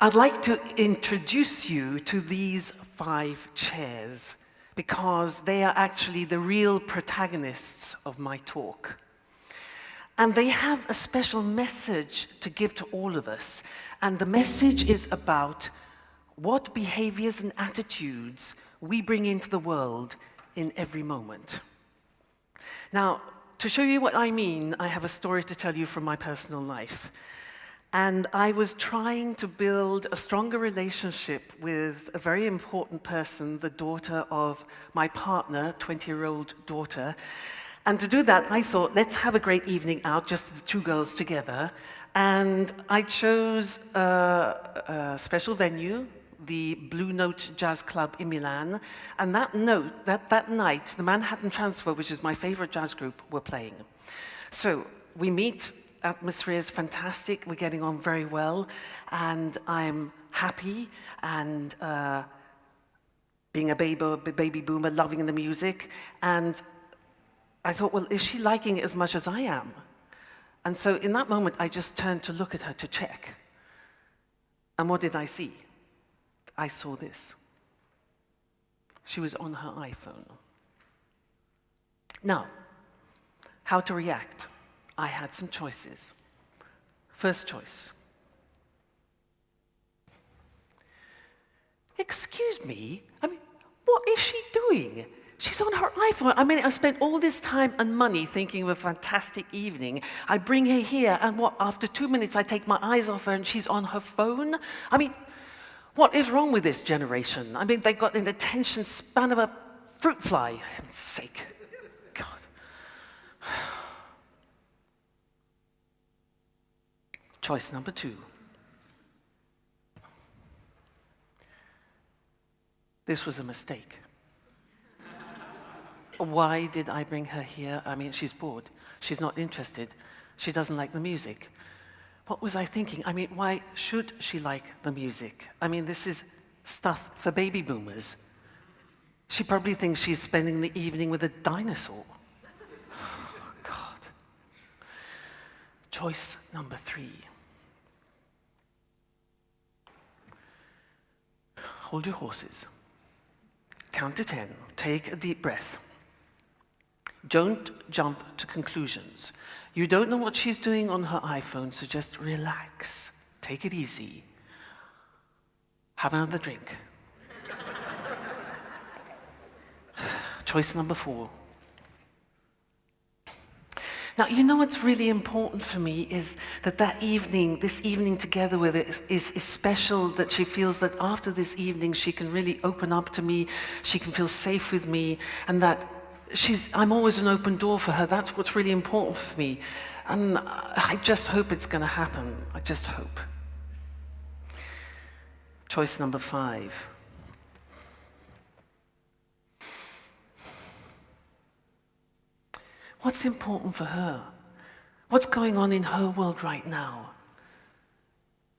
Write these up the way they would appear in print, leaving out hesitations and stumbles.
I'd like to introduce you to these 5 chairs because they are actually the real protagonists of my talk. And they have a special message to give to all of us. And the message is about what behaviors and attitudes we bring into the world in every moment. Now, to show you what I mean, I have a story to tell you from my personal life. And I was trying to build a stronger relationship with a very important person, the daughter of my partner, 20-year-old daughter. And to do that, I thought, let's have a great evening out, just the 2 girls together. And I chose a special venue, the Blue Note Jazz Club in Milan. And that night, the Manhattan Transfer, which is my favorite jazz group, were playing. So we meet. Atmosphere is fantastic, we're getting on very well, and I'm happy, and being a baby boomer, loving the music, and I thought, well, is she liking it as much as I am? And so in that moment, I just turned to look at her to check. And what did I see? I saw this. She was on her iPhone. Now, how to react? I had some choices. First choice. Excuse me, I mean, what is she doing? She's on her iPhone. I mean, I spent all this time and money thinking of a fantastic evening. I bring her here, and what, after 2 minutes, I take my eyes off her and she's on her phone? I mean, what is wrong with this generation? I mean, they've got an attention span of a fruit fly, for heaven's sake. God. Choice number 2. This was a mistake. Why did I bring her here? I mean, she's bored. She's not interested. She doesn't like the music. What was I thinking? I mean, why should she like the music? I mean, this is stuff for baby boomers. She probably thinks she's spending the evening with a dinosaur. Oh, God. Choice number 3. Hold your horses. Count to 10. Take a deep breath. Don't jump to conclusions. You don't know what she's doing on her iPhone, so just relax. Take it easy. Have another drink. Choice number 4. Now, you know what's really important for me is that this evening together with it is special, that she feels that after this evening she can really open up to me, she can feel safe with me, and that I'm always an open door for her. That's what's really important for me. And I just hope it's going to happen. I just hope. Choice number 5. What's important for her? What's going on in her world right now?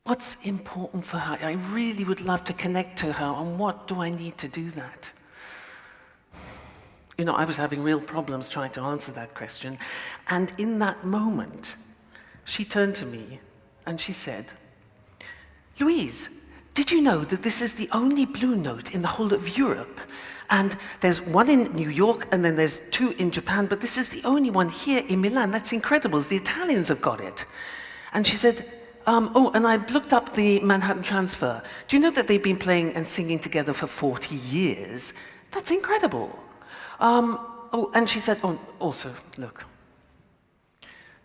What's important for her? I really would love to connect to her, and what do I need to do that? You know, I was having real problems trying to answer that question, and in that moment, she turned to me and she said, "Louise, did you know that this is the only Blue Note in the whole of Europe? And there's one in New York, and then there's 2 in Japan, but this is the only one here in Milan. That's incredible. The Italians have got it." And she said, oh, and I looked up the Manhattan Transfer. Do you know that they've been playing and singing together for 40 years? That's incredible. Oh, and she said, oh, also, look.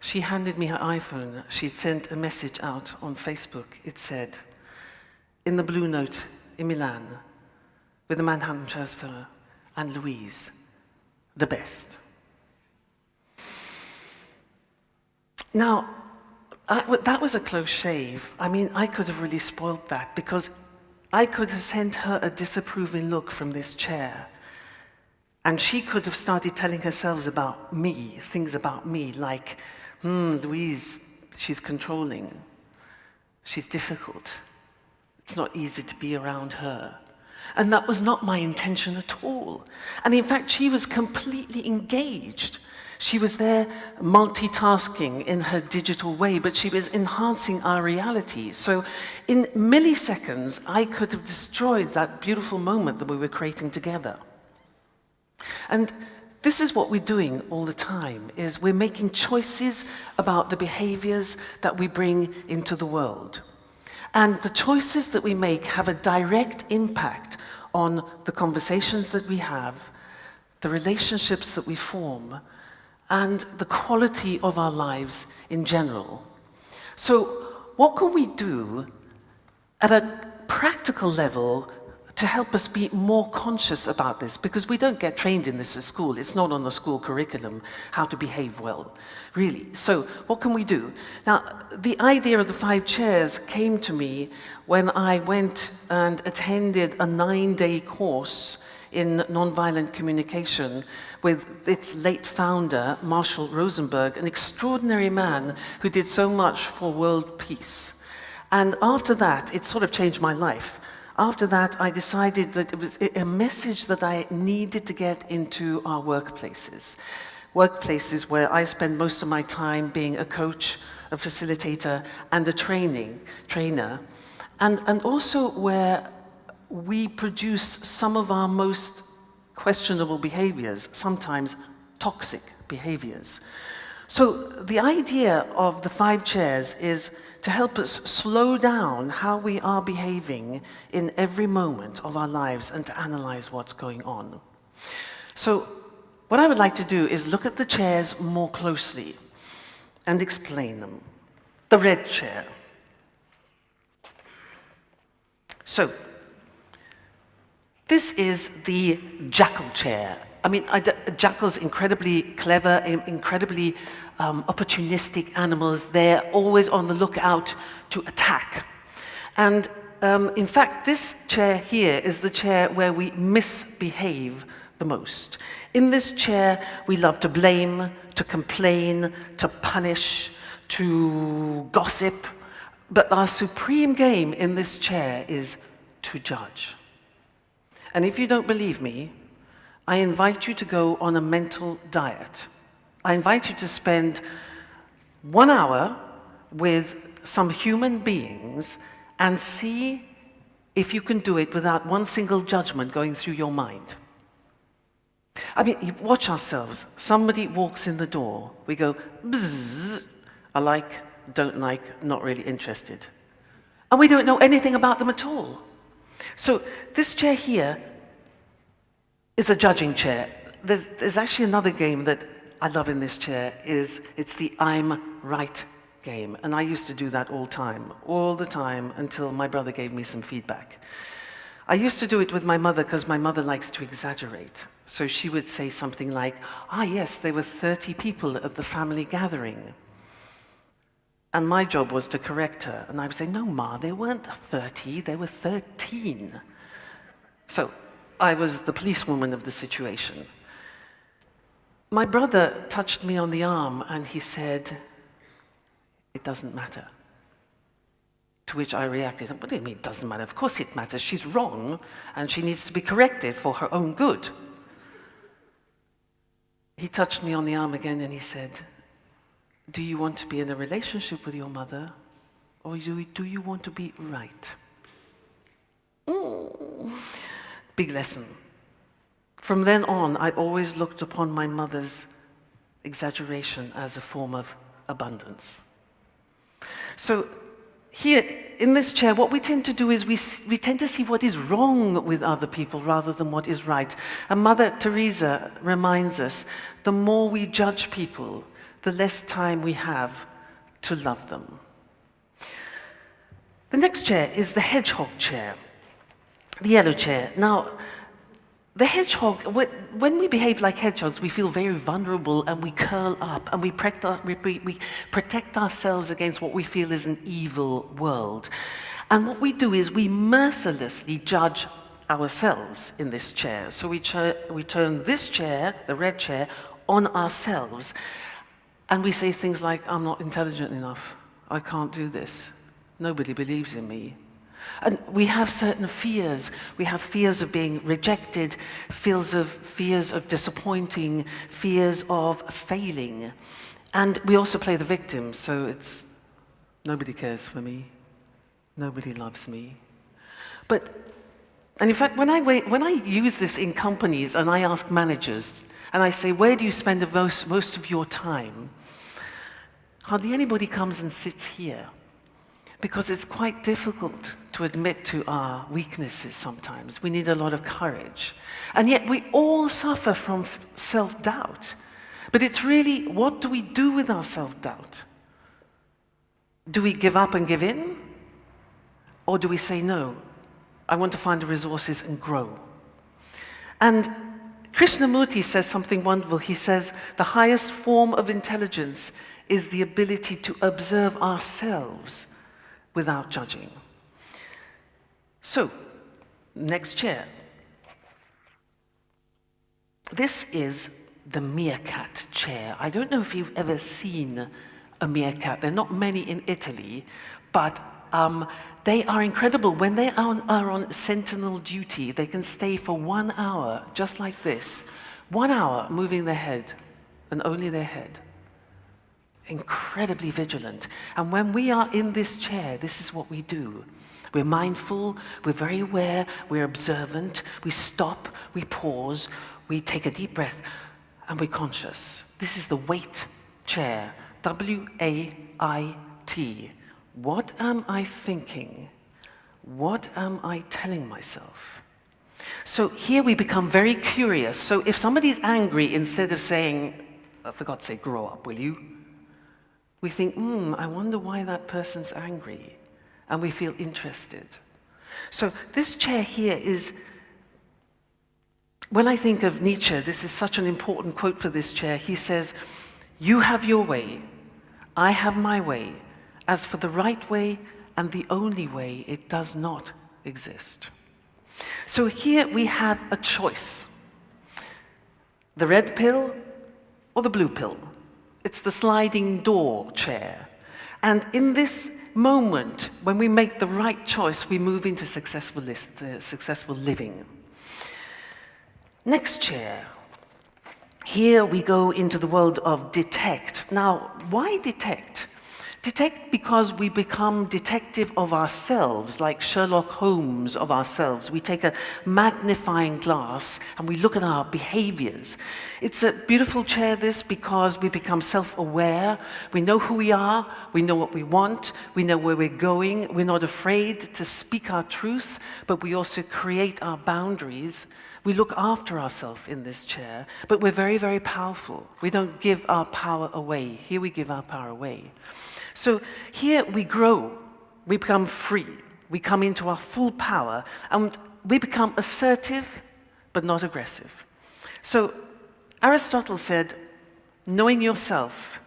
She handed me her iPhone. She'd sent a message out on Facebook. It said, "In the Blue Note in Milan, with the Manhattan Transfer and Louise, the best." Now, that was a close shave. I mean, I could have really spoiled that, because I could have sent her a disapproving look from this chair. And she could have started telling herself about me, things about me, like, Louise, she's controlling. She's difficult. It's not easy to be around her. And that was not my intention at all. And in fact, she was completely engaged. She was there multitasking in her digital way, but she was enhancing our reality. So in milliseconds, I could have destroyed that beautiful moment that we were creating together. And this is what we're doing all the time, is we're making choices about the behaviors that we bring into the world. And the choices that we make have a direct impact on the conversations that we have, the relationships that we form, and the quality of our lives in general. So what can we do at a practical level to help us be more conscious about this? Because we don't get trained in this at school. It's not on the school curriculum, how to behave well, really. So what can we do? Now, the idea of the 5 chairs came to me when I went and attended a 9-day course in nonviolent communication with its late founder, Marshall Rosenberg, an extraordinary man who did so much for world peace. And after that, it sort of changed my life. After that, I decided that it was a message that I needed to get into our workplaces. Workplaces where I spend most of my time being a coach, a facilitator, and a trainer. And also where we produce some of our most questionable behaviors, sometimes toxic behaviors. So the idea of the 5 chairs is to help us slow down how we are behaving in every moment of our lives and to analyze what's going on. So what I would like to do is look at the chairs more closely and explain them. The red chair. So this is the jackal chair. I mean, jackals, incredibly clever, incredibly opportunistic animals. They're always on the lookout to attack. And in fact, this chair here is the chair where we misbehave the most. In this chair, we love to blame, to complain, to punish, to gossip. But our supreme game in this chair is to judge. And if you don't believe me, I invite you to go on a mental diet. I invite you to spend 1 hour with some human beings and see if you can do it without one single judgment going through your mind. I mean, watch ourselves. Somebody walks in the door. We go, bzzz, I like, don't like, not really interested. And we don't know anything about them at all. So this chair here is a judging chair. There's actually another game that I love in this chair. It's the I'm right game. And I used to do that all the time, until my brother gave me some feedback. I used to do it with my mother because my mother likes to exaggerate. So she would say something like, yes, there were 30 people at the family gathering. And my job was to correct her. And I would say, no, Ma, there weren't 30, there were 13. So I was the policewoman of the situation. My brother touched me on the arm and he said, it doesn't matter. To which I reacted, what do you mean it doesn't matter? Of course it matters. She's wrong and she needs to be corrected for her own good. He touched me on the arm again and he said, do you want to be in a relationship with your mother, or do you want to be right? Big lesson. From then on, I always looked upon my mother's exaggeration as a form of abundance. So here, in this chair, what we tend to do is we tend to see what is wrong with other people rather than what is right. And Mother Teresa reminds us, the more we judge people, the less time we have to love them. The next chair is the hedgehog chair, the yellow chair. Now, the hedgehog, when we behave like hedgehogs, we feel very vulnerable and we curl up and we protect ourselves against what we feel is an evil world. And what we do is we mercilessly judge ourselves in this chair. So we turn this chair, the red chair, on ourselves. And we say things like, I'm not intelligent enough. I can't do this. Nobody believes in me. And we have certain fears. We have fears of being rejected, fears of disappointing, fears of failing. And we also play the victim, so it's nobody cares for me, nobody loves me. And in fact, when I use this in companies and I ask managers, and I say, where do you spend the most of your time? Hardly anybody comes and sits here, because it's quite difficult to admit to our weaknesses sometimes. We need a lot of courage. And yet we all suffer from self-doubt. But it's really, what do we do with our self-doubt? Do we give up and give in? Or do we say, no, I want to find the resources and grow? And Krishnamurti says something wonderful. He says, the highest form of intelligence is the ability to observe ourselves without judging. So, next chair. This is the meerkat chair. I don't know if you've ever seen a meerkat. There are not many in Italy, but they are incredible. When they are on sentinel duty, they can stay for 1 hour, just like this. 1 hour moving their head, and only their head. Incredibly vigilant. And when we are in this chair, this is what we do. We're mindful, we're very aware, we're observant, we stop, we pause, we take a deep breath, and we're conscious. This is the wait chair, W-A-I-T. What am I thinking? What am I telling myself? So here we become very curious. So if somebody's angry, instead of saying, for God's sake, grow up, will you? We think, I wonder why that person's angry. And we feel interested. So this chair here is, when I think of Nietzsche, this is such an important quote for this chair. He says, you have your way, I have my way. As for the right way and the only way, it does not exist. So here we have a choice. The red pill or the blue pill. It's the sliding door chair. And in this moment, when we make the right choice, we move into successful living. Next chair. Here we go into the world of detect. Now, why detect? Detect because we become detective of ourselves, like Sherlock Holmes of ourselves. We take a magnifying glass and we look at our behaviors. It's a beautiful chair, this, because we become self-aware. We know who we are, we know what we want, we know where we're going. We're not afraid to speak our truth, but we also create our boundaries. We look after ourselves in this chair, but we're very, very powerful. We don't give our power away. Here we give our power away. So here we grow, we become free, we come into our full power, and we become assertive, but not aggressive. So Aristotle said, knowing yourself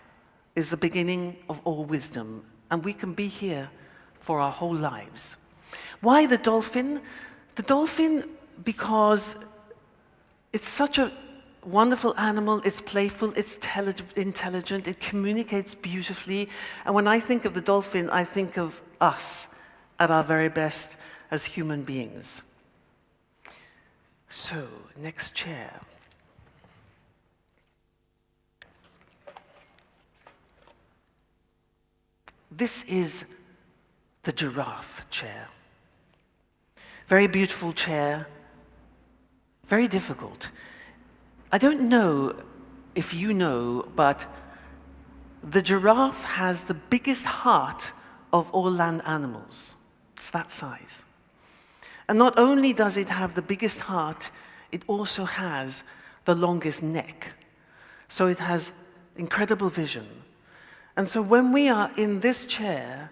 is the beginning of all wisdom, and we can be here for our whole lives. Why the dolphin? The dolphin, because it's such a wonderful animal, it's playful, it's intelligent, it communicates beautifully. And when I think of the dolphin, I think of us at our very best as human beings. So, next chair. This is the giraffe chair. Very beautiful chair, very difficult. I don't know if you know, but the giraffe has the biggest heart of all land animals. It's that size. And not only does it have the biggest heart, it also has the longest neck. So it has incredible vision. And so when we are in this chair,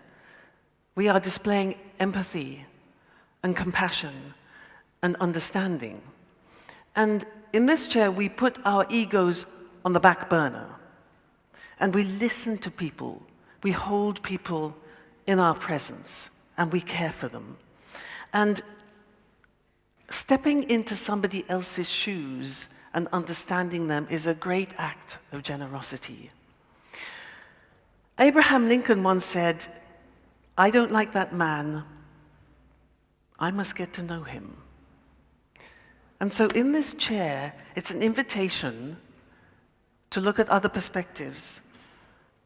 we are displaying empathy and compassion and understanding. And in this chair, we put our egos on the back burner. And we listen to people. We hold people in our presence. And we care for them. And stepping into somebody else's shoes and understanding them is a great act of generosity. Abraham Lincoln once said, I don't like that man, I must get to know him. And so in this chair, it's an invitation to look at other perspectives,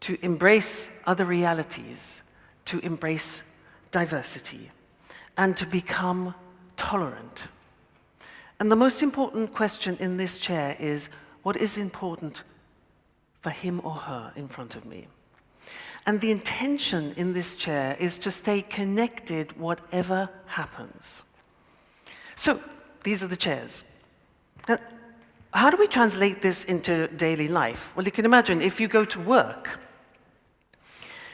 to embrace other realities, to embrace diversity, and to become tolerant. And the most important question in this chair is, what is important for him or her in front of me? And the intention in this chair is to stay connected whatever happens. So, these are the chairs. Now, how do we translate this into daily life? Well, you can imagine if you go to work,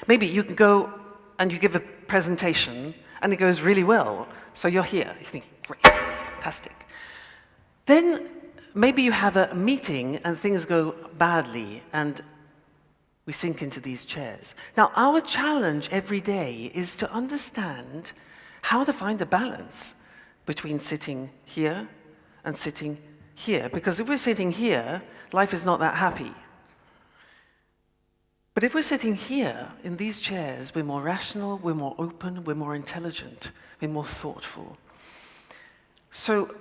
maybe you can go and you give a presentation and it goes really well, so you're here. You think, great, fantastic. Then maybe you have a meeting and things go badly and we sink into these chairs. Now, our challenge every day is to understand how to find a balance between sitting here and sitting here. Because if we're sitting here, life is not that happy. But if we're sitting here in these chairs, we're more rational, we're more open, we're more intelligent, we're more thoughtful. So,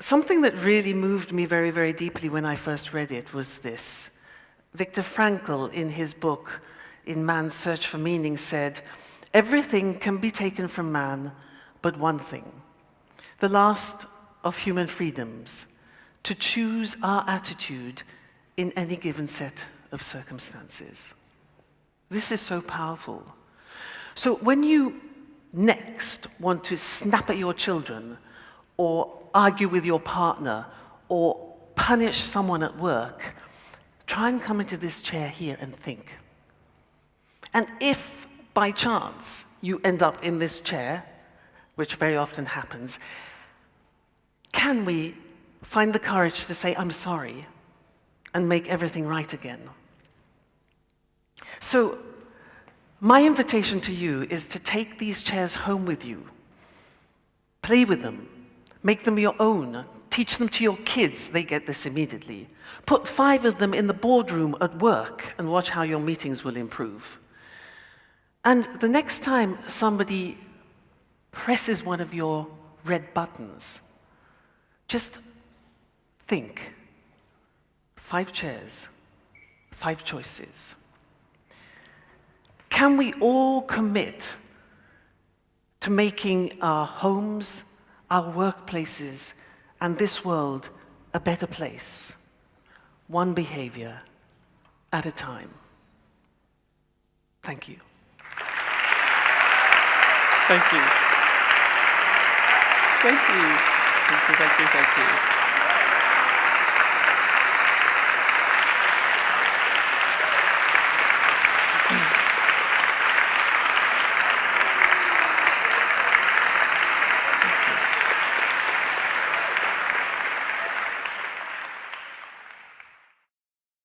something that really moved me very, very deeply when I first read it was this. Viktor Frankl, in his book, In Man's Search for Meaning, said, "Everything can be taken from man, but one thing, the last of human freedoms, to choose our attitude in any given set of circumstances." This is so powerful. So when you next want to snap at your children, or argue with your partner, or punish someone at work, try and come into this chair here and think. And if, by chance, you end up in this chair, which very often happens, can we find the courage to say, "I'm sorry," and make everything right again? So, my invitation to you is to take these chairs home with you. Play with them. Make them your own. Teach them to your kids. They get this immediately. Put 5 of them in the boardroom at work and watch how your meetings will improve. And the next time somebody presses one of your red buttons, just think. 5 chairs, 5 choices. Can we all commit to making our homes, our workplaces, and this world a better place, one behavior at a time? Thank you. Thank you. Thank you. Thank you, thank you, thank you.